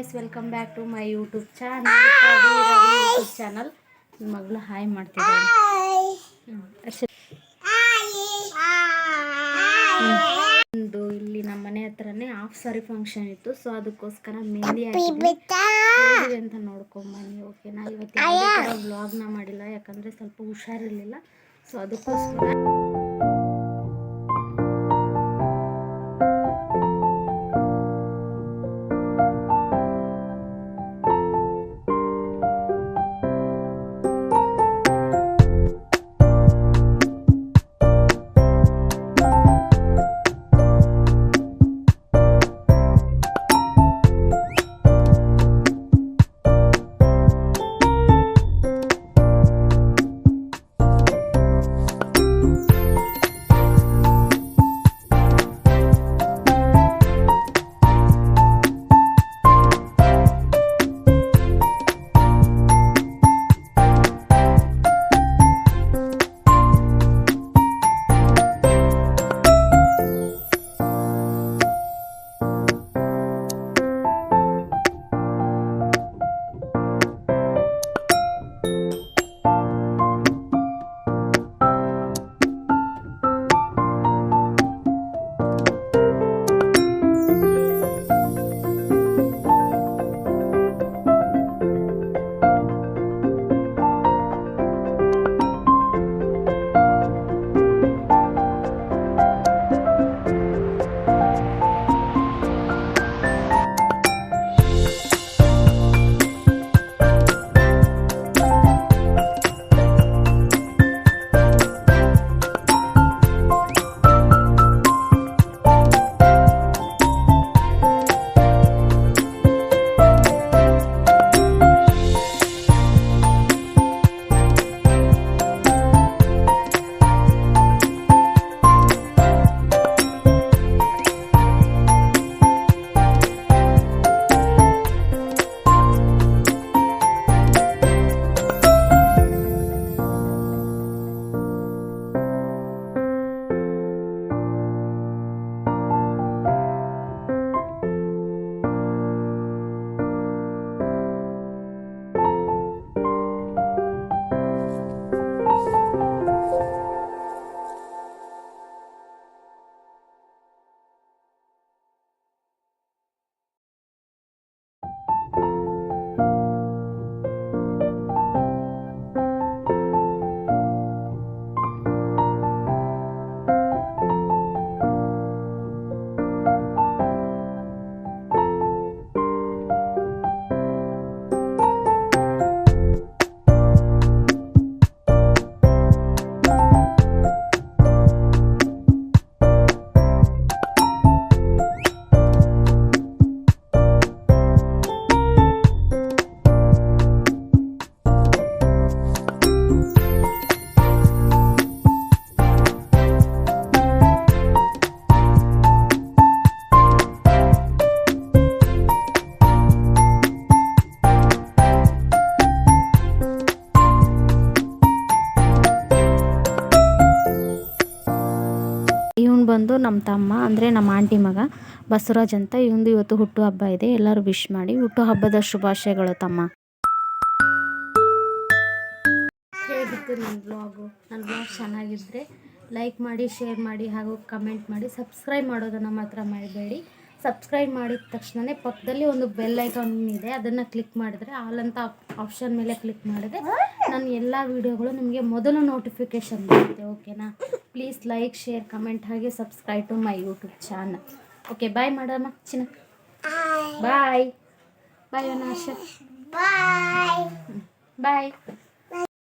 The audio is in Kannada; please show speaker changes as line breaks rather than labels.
Guys, welcome back to my YouTube channel. YouTube channel ಮಗಳು ಹಾಯ್ ಮಾಡ್ತಿದ್ದಾಳೆ. ಒಂದು ಇಲ್ಲಿ ನಮ್ಮ ಮನೆ ಹತ್ರನೇ ಹಾಫ್ ಸಾರಿ ಫಂಕ್ಷನ್ ಇತ್ತು, ಸೊ ಅದಕ್ಕೋಸ್ಕರ ಮೆಹಂದಿ ಹಾಕಿದ್ವಿ ಅಂತ ನೋಡ್ಕೊಂಬನ್ನಿ. ಓಕೆನಾ? ಇವತ್ತು ವ್ಲಾಗ್ನ ಮಾಡಿಲ್ಲ, ಯಾಕಂದರೆ ಸ್ವಲ್ಪ ಹುಷಾರಿರಲಿಲ್ಲ, ಸೊ ಅದಕ್ಕೋಸ್ಕರ. ಇವನು ಬಂದು ನಮ್ಮ ತಮ್ಮ, ಅಂದರೆ ನಮ್ಮ ಆಂಟಿ ಮಗ ಬಸವರಾಜ್ ಅಂತ. ಇವನು ಇವತ್ತು ಹುಟ್ಟು ಹಬ್ಬ ಇದೆ, ಎಲ್ಲರೂ ವಿಶ್ ಮಾಡಿ. ಹುಟ್ಟು ಹಬ್ಬದ ಶುಭಾಶಯಗಳು ತಮ್ಮ. ಹೇಗಿತ್ತು ನನ್ನ ಬ್ಲಾಗು? ನನ್ನ ಬ್ಲಾಗ್ ಚೆನ್ನಾಗಿದ್ದರೆ ಲೈಕ್ ಮಾಡಿ, ಶೇರ್ ಮಾಡಿ, ಹಾಗೂ ಕಮೆಂಟ್ ಮಾಡಿ. ಸಬ್ಸ್ಕ್ರೈಬ್ ಮಾಡೋದನ್ನು ಮಾತ್ರ ಮಾಡಬೇಡಿ. ಸಬ್ಸ್ಕ್ರೈಬ್ ಮಾಡಿದ ತಕ್ಷಣ ಪಕ್ಕದಲ್ಲಿ ಒಂದು ಬೆಲ್ ಐಕಾನ್ ಇದೆ, ಅದನ್ನು ಕ್ಲಿಕ್ ಮಾಡಿದ್ರೆ ಆಲ್ ಅಂತ ಆಪ್ಷನ್ ಮೇಲೆ ಕ್ಲಿಕ್ ಮಾಡಿದ್ರೆ ನನ್ನ ಎಲ್ಲ ವೀಡಿಯೋಗಳು ನಿಮಗೆ ಮೊದಲು ನೋಟಿಫಿಕೇಷನ್ ಬರುತ್ತೆ. ಓಕೆನಾ? ಪ್ಲೀಸ್ ಲೈಕ್, ಶೇರ್, ಕಮೆಂಟ್, ಹಾಗೆ subscribe to my YouTube channel. Okay, bye ಮಾಡಮ್ಮ ಚಿನ್ನ. ಬಾಯ್ ಬಾಯ್ ಅನಾಶ. ಬಾಯ್ ಬಾಯ್.